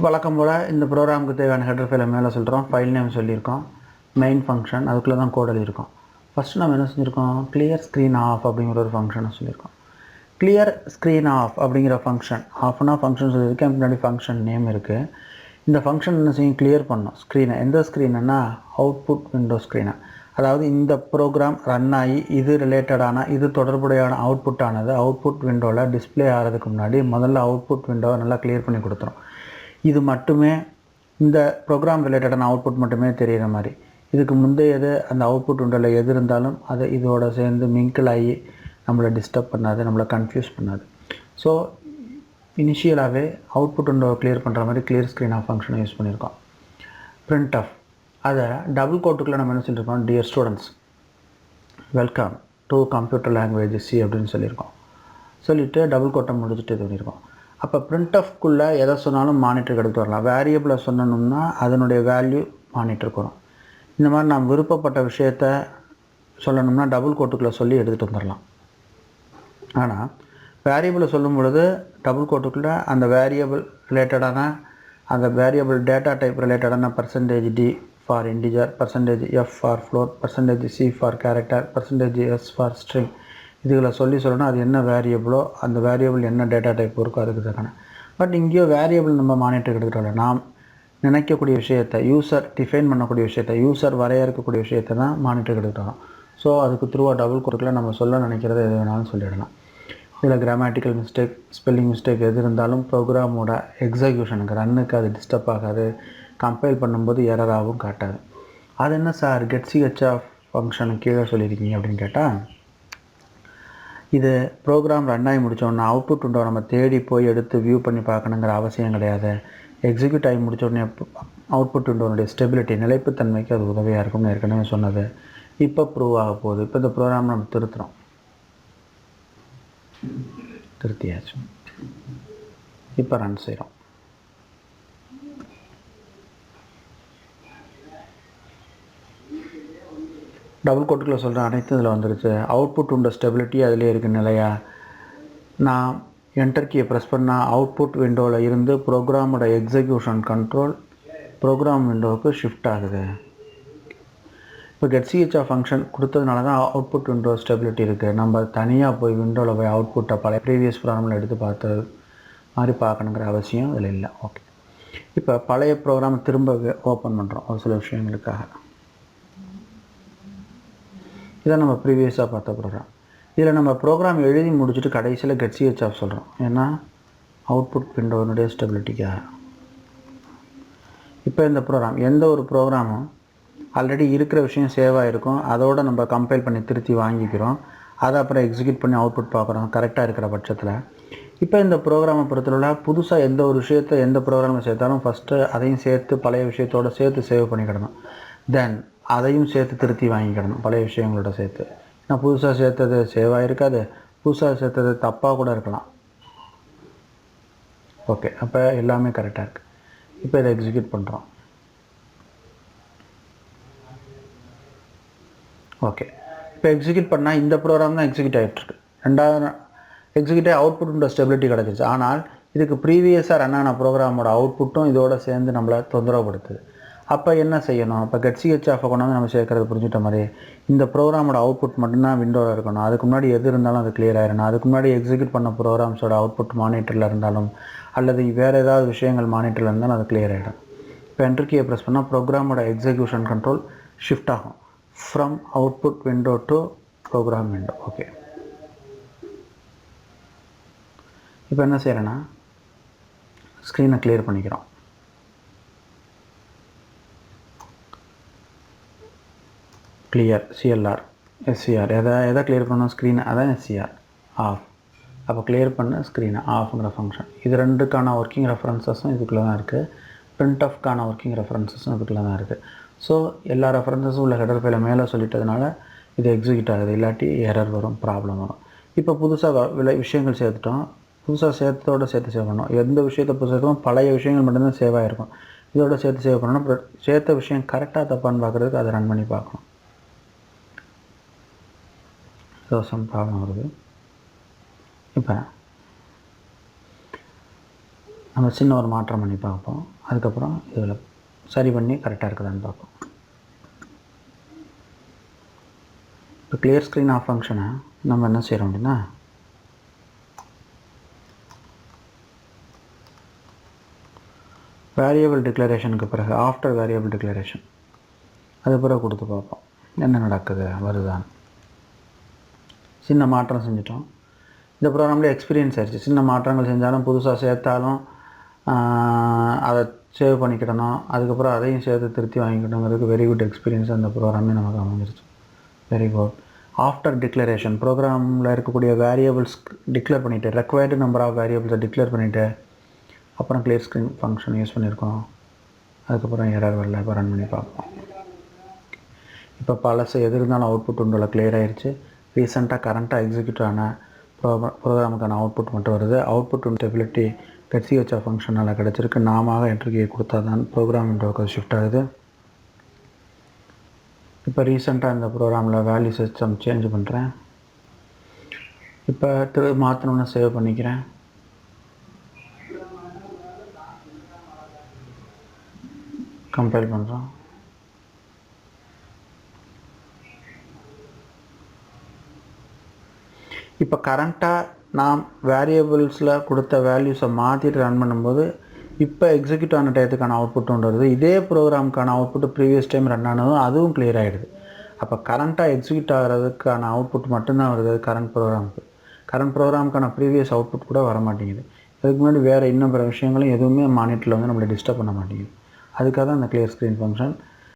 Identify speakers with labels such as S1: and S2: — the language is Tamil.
S1: வழக்கம் போல் இந்த ப்ரோக்ராமுக்கு தேவையான ஹெடர் ஃபைலை மேலே சொல்கிறோம். ஃபைல் நேம் சொல்லியிருக்கோம், மெயின் ஃபங்க்ஷன் அதுக்குள்ளே தான் கோட் எழுதியிருக்கோம். ஃபஸ்ட்டு நம்ம என்ன செஞ்சுருக்கோம், கிளியர் ஸ்க்ரீன் ஆஃப் அப்படிங்கிற ஒரு ஃபங்க்ஷனை சொல்லியிருக்கோம். கிளியர் ஸ்க்ரீன் ஆஃப் அப்படிங்கிற ஃபங்க்ஷன், ஆஃப்னா ஃபங்க்ஷன் சொல்லியிருக்கேன், முன்னாடி ஃபங்க்ஷன் நேம் இருக்குது. இந்த ஃபங்க்ஷன் என்ன செய்யும், கிளியர் பண்ணோம் ஸ்க்ரீனை. எந்த ஸ்க்ரீனுன்னா அவுட்புட் விண்டோ ஸ்க்ரீனை. அதாவது இந்த ப்ரோக்ராம் ரன் ஆகி இது ரிலேட்டடான இது தொடர்புடையான அவுட்புட்டானது அவுட்புட் விண்டோவில் டிஸ்பிளே ஆகிறதுக்கு முன்னாடி முதல்ல அவுட்புட் விண்டோவை நல்லா கிளியர் பண்ணி கொடுத்துரும். இது மட்டுமே இந்த ப்ரோக்ராம் ரிலேட்டடான அவுட்புட் மட்டுமே தெரிகிற மாதிரி. இதுக்கு முந்தையது அந்த அவுட்புட் விண்டோவில் எது இருந்தாலும் அதை இதோட சேர்ந்து மிங்கிள் ஆகி நம்மளை டிஸ்டர்ப் பண்ணாது, நம்மளை கன்ஃபியூஸ் பண்ணாது. ஸோ இனிஷியலாகவே அவுட்புட் விண்டோவை கிளியர் பண்ணுற மாதிரி கிளியர் ஸ்க்ரீன் ஆஃப் ஃபங்க்ஷனை யூஸ் பண்ணியிருக்கோம். பிரிண்ட் ஆஃப் அதை டபுள் கோட்டுக்குள்ளே நம்ம என்ன சொல்லியிருக்கோம், dear students welcome to computer language C அப்படின்னு சொல்லியிருக்கோம். சொல்லிவிட்டு டபுள் கோட்டை முடிச்சுட்டு இது பண்ணியிருக்கோம். அப்போ பிரிண்ட் ஆஃப்குள்ளே எதை சொன்னாலும் மானிட்டருக்கு எடுத்து வரலாம். வேரியபிளை சொன்னோம்னா அதனுடைய வேல்யூ மானிட்டருக்கு வரும். இந்த மாதிரி நாம் விருப்பப்பட்ட விஷயத்த சொல்லணும்னா டபுள் கோட்டுக்குள்ளே சொல்லி எடுத்துகிட்டு வந்துடலாம். ஆனால் வேரியபிளை சொல்லும் பொழுது டபுள் கோட்டுக்குள்ளே அந்த வேரியபிள் ரிலேட்டடான அந்த வேரியபிள் டேட்டா டைப் ரிலேட்டடான %d for integer, %f for float, %c for character, %s for string இதுகளை சொல்லணும். அது என்ன வேரியபிளோ அந்த வேரியபிள் என்ன டேட்டா டைப் இருக்கோ அதுக்கு தக்கன. பட் இங்கேயோ வேரியபிள் நம்ம மானிட்டருக்கு எடுத்துகிட்டு வரல. நாம் நினைக்கக்கூடிய விஷயத்தை, யூசர் டிஃபைன் பண்ணக்கூடிய விஷயத்தை, யூசர் வரையறுக்கக்கூடிய விஷயத்தை தான் மானிட்டருக்கு எடுத்துகிட்டு வரோம். ஸோ அதுக்கு த்ரூவாக டபுள் கோட்டுக்குள்ளே நம்ம சொல்ல நினைக்கிறத எது வேணாலும் சொல்லிடலாம். இதில் கிராமட்டிக்கல் மிஸ்டேக், ஸ்பெல்லிங் மிஸ்டேக் எது இருந்தாலும் ப்ரோக்ராமோட எக்ஸிக்யூஷனுக்கு ரன்னுக்கு அது டிஸ்டர்ப் ஆகாது, கம்பைல் பண்ணும்போது எரராகவும் காட்டாது. அது என்ன சார் getch ஃபங்க்ஷனுக்கு கீழே சொல்லியிருக்கீங்க அப்படின்னு கேட்டால், இது ப்ரோக்ராம் ரன் ஆகி முடித்தோடனே அவுட்புட் விண்டோ நம்ம தேடி போய் எடுத்து வியூ பண்ணி பார்க்கணுங்கிற அவசியம் கிடையாது. எக்ஸிக்யூட் ஆகி முடித்தோடனே அவுட்புட் விண்டோனுடைய ஸ்டெபிலிட்டி, நிலைப்புத்தன்மைக்கு அது உதவியாக இருக்கும்னு ஏற்கனவே சொன்னது இப்போ ப்ரூவ் ஆக போகுது. இப்போ இந்த ப்ரோக்ராம் நம்ம திருத்தியாச்சு. இப்போ ரன் செய்கிறோம். டபுள் கோட்டுக்குள்ளே சொல்கிற அனைத்து இதில் வந்துருச்சு. அவுட்புட் உண்ட ஸ்டெபிலிட்டி அதிலே இருக்குது நிலையா. நான் என்டர் கீயை ப்ரெஸ் பண்ணால் அவுட்புட் விண்டோவில் இருந்து ப்ரோக்ராமோட எக்ஸிக்யூஷன் கண்ட்ரோல் ப்ரோக்ராம் விண்டோவுக்கு ஷிஃப்ட் ஆகுது. இப்போ getch ஃபங்க்ஷன் கொடுத்ததுனால தான் அவுட்புட் விண்டோ ஸ்டெபிலிட்டி இருக்குது. நம்ம தனியாக போய் விண்டோவில் போய் அவுட்புட்டை பழைய ப்ரீவியஸ் ப்ரோக்ராமில் எடுத்து பார்த்தது மாதிரி பார்க்கணுங்கிற அவசியம் இதில் இல்லை. ஓகே, இப்போ பழைய ப்ரோக்ராம் திரும்ப ஓப்பன் பண்ணுறோம் ஒரு சில விஷயங்களுக்காக. இதை நம்ம ப்ரீவியஸாக பார்த்த ப்ரோக்ராம். இதில் நம்ம ப்ரோக்ராம் எழுதி முடிச்சுட்டு கடைசியில் getch சொல்கிறோம். ஏன்னா அவுட்புட் விண்டோனுடைய ஸ்டெபிலிட்டிக்காக. இப்போ இந்த ப்ரோக்ராம், எந்த ஒரு ப்ரோக்ராமும் ஆல்ரெடி இருக்கிற விஷயம் சேவ் ஆகிருக்கும், அதோடு நம்ம கம்பைல் பண்ணி திருத்தி வாங்கிக்கிறோம், அதை அப்புறம் எக்ஸிக்யூட் பண்ணி அவுட்புட் பார்க்குறோம் கரெக்டாக இருக்கிற பட்சத்தில். இப்போ இந்த ப்ரோக்ராமை பொறுத்தவரை புதுசாக எந்த ஒரு விஷயத்தை எந்த ப்ரோக்ராமில் சேர்த்தாலும் ஃபஸ்ட்டு அதையும் சேர்த்து பழைய விஷயத்தோடு சேர்த்து சேவ் பண்ணிக்கிடணும். தென் அதையும் சேர்த்து திருத்தி வாங்கிக்கிடணும் பழைய விஷயங்களோட சேர்த்து. ஏன்னா புதுசாக சேர்த்தது சேவ் ஆகிருக்காது, புதுசாக சேர்த்தது தப்பாக கூட இருக்கலாம். ஓகே, அப்போ எல்லாமே கரெக்டாக இருக்குது. இப்போ இதை எக்ஸிக்யூட் பண்ணுறோம். ஓகே, இப்போ எக்ஸிக்யூட் பண்ணால் இந்த ப்ரோக்ராம் தான் எக்ஸிக்யூட் ஆகிட்டுருக்கு. ரெண்டாவது எக்ஸிக்யூட் ஆகி அவுட்புட்டோட ஸ்டெபிலிட்டி கிடச்சிருச்சு. ஆனால் இதுக்கு ப்ரீவியஸாக ரன் ஆன ப்ரோக்ராமோட அவுட்புட்டும் இதோடு சேர்ந்து நம்மளை தொந்தரவுப்படுத்துது. அப்போ என்ன செய்யணும், இப்போ getch கொண்டாந்து நம்ம சேர்க்கறது புரிஞ்சுட்ட மாதிரி இந்த ப்ரோக்ராமோட அவுட்புட் மட்டும்தான் விண்டோவில் இருக்கணும். அதுக்கு முன்னாடி எது இருந்தாலும் அது கிளியர் ஆகிடணும். அதுக்கு முன்னாடி எக்ஸிக்யூட் பண்ண ப்ரோக்ராம்ஸோட அவுட்புட் மானிட்டரில் இருந்தாலும் அல்லது வேறு ஏதாவது விஷயங்கள் மானிட்டரில் இருந்தாலும் அது கிளியர் ஆகிடும். இப்போ என்டர் கீயை ப்ரெஸ் பண்ணால் ப்ரோக்ராமோட எக்ஸிக்யூஷன் கண்ட்ரோல் ஷிஃப்ட் ஆகும் from output window to program window. Okay, இப்போ என்ன செய்கிறேன்னா ஸ்க்ரீனை கிளியர் பண்ணிக்கிறோம். கிளியர் CLR SCR எதை கிளியர் பண்ணணும், ஸ்க்ரீனை, அதான் SCR ஆஃப். அப்போ கிளியர் பண்ண ஸ்க்ரீனை ஆஃப்ங்கிற ஃபங்க்ஷன். இது ரெண்டுக்கான ஒர்க்கிங் ரெஃபரன்சஸும் இதுக்குள்ளே தான் இருக்குது. பிரிண்ட் ஆஃப்கான ஒர்க்கிங் ரெஃபரன்சஸும் இதுக்குள்ளே தான் இருக்குது. ஸோ எல்லா ரெஃபரன்சஸும் உள்ள ஹெடர் ஃபைலை மேலே சொல்லிட்டதுனால இது எக்ஸிக்யூட் ஆகுது, இல்லாட்டி எரர் வரும், ப்ராப்ளம் வரும். இப்போ புதுசாக விஷயங்கள் சேர்த்துட்டோம். புதுசாக சேர்த்தோடு சேர்த்து சேவ் பண்ணணும். எந்த விஷயத்தை புதுசாக பழைய விஷயங்கள் மட்டும்தான் சேவ் ஆகிருக்கும். இதோட சேர்த்து சேவ் பண்ணணும். சேர்த்த விஷயம் கரெக்டாக தப்பான்னு பார்க்குறதுக்கு அதை ரன் பண்ணி பார்க்கணும். சம் ப்ராப்ளம் வருது. இப்போ நம்ம சின்ன ஒரு மாற்றம் பண்ணி பார்ப்போம். அதுக்கப்புறம் இதில் சரி பண்ணி கரெக்டாக இருக்குதான்னு பார்ப்போம். இப்போ கிளியர் ஸ்க்ரீன் ஆஃப் ஃபங்க்ஷனை நம்ம என்ன செய்கிறோம் அப்படின்னா, வேரியபிள் டிக்ளரேஷனுக்கு பிறகு ஆஃப்டர் வேரியபிள் டிக்ளரேஷன் அது பிறகு கொடுத்து பார்ப்போம் என்ன நடக்குது வருதான்னு. சின்ன மாற்றம் செஞ்சிட்டோம். இந்த ப்ரோக்ராம்லேயே எக்ஸ்பீரியன்ஸ் ஆயிடுச்சு. சின்ன மாற்றங்கள் செஞ்சாலும் புதுசாக சேர்த்தாலும் அதை சேவ் பண்ணிக்கிடணும், அதுக்கப்புறம் அதையும் சேர்த்து திருத்தி வாங்கிக்கணுங்கிறதுக்கு வெரி குட் எக்ஸ்பீரியன்ஸ் அந்த ப்ரோக்ராமே நமக்கு அமைஞ்சிருச்சு. Very good. ஆஃப்டர் டிக்ளரேஷன் ப்ரோக்ராமில் இருக்கக்கூடிய வேரியபிள்ஸ் டிக்ளேர் பண்ணிவிட்டு, ரெக்வயர்டு நம்பர் ஆஃப் வேரியபிள்ஸை டிக்ளேர் பண்ணிவிட்டு அப்புறம் கிளியர் ஸ்க்ரீன் ஃபங்க்ஷன் யூஸ் பண்ணியிருக்கோம். அதுக்கப்புறம் எரர் வரல. இப்போ ரன் பண்ணி பார்ப்போம். இப்போ பழசு எது இருந்தாலும் அவுட்புட் உண்டுல கிளியர் ஆகிடுச்சு. ரீசெண்டாக கரண்ட்டாக எக்ஸிக்யூட் ஆன ப்ரோக்ராமுக்கான அவுட்புட் மட்டும் வருது. அவுட்புட் ஸ்டெபிலிட்டி கட்சி வச்ச ஃபங்க்ஷனால் கிடச்சிருக்கு. நாம என்ட்ரிக்கு கொடுத்தா தான் ப்ரோக்ராம் விண்டோக்கு ஷிஃப்ட் ஆகுது. இப்போ ரீசெண்டாக இந்த ப்ரோக்ராமில் வேல்யூ சிஸ்டம் சேஞ்ச் பண்ணுறேன். இப்போ மாற்றணுன்னு சேவ் பண்ணிக்கிறேன். கம்பைல் பண்ணுறோம். இப்போ கரண்ட்டாக நாம் வேரியபிள்ஸில் கொடுத்த வேல்யூஸை மாற்றிட்டு ரன் பண்ணும்போது இப்போ எக்ஸிக்யூட் ஆன டயத்துக்கான அவுட்புட் ஒன்று வருது. இதே ப்ரோக்ராமுக்கான அவுட்புட் ப்ரீவியஸ் டைம் ரன் ஆனதும் அதுவும் கிளியர் ஆகிடுது. அப்போ கரண்ட்டாக எக்ஸிக்யூட் ஆகிறதுக்கான அவுட்புட் மட்டும்தான் வருது கரண்ட் ப்ரோக்ராமுக்கு. கரண்ட் ப்ரோக்ராமுக்கான ப்ரீவியஸ் அவுட்புட் கூட வர மாட்டேங்குது. இதுக்கு முன்னாடி வேறு இன்னும் பிற விஷயங்களும் எதுவுமே மானிட்டரில் வந்து நம்மளை டிஸ்டர்ப் பண்ண மாட்டேங்குது. அதுக்காக தான் அந்த கிளியர் ஸ்க்ரீன் ஃபங்க்ஷன்.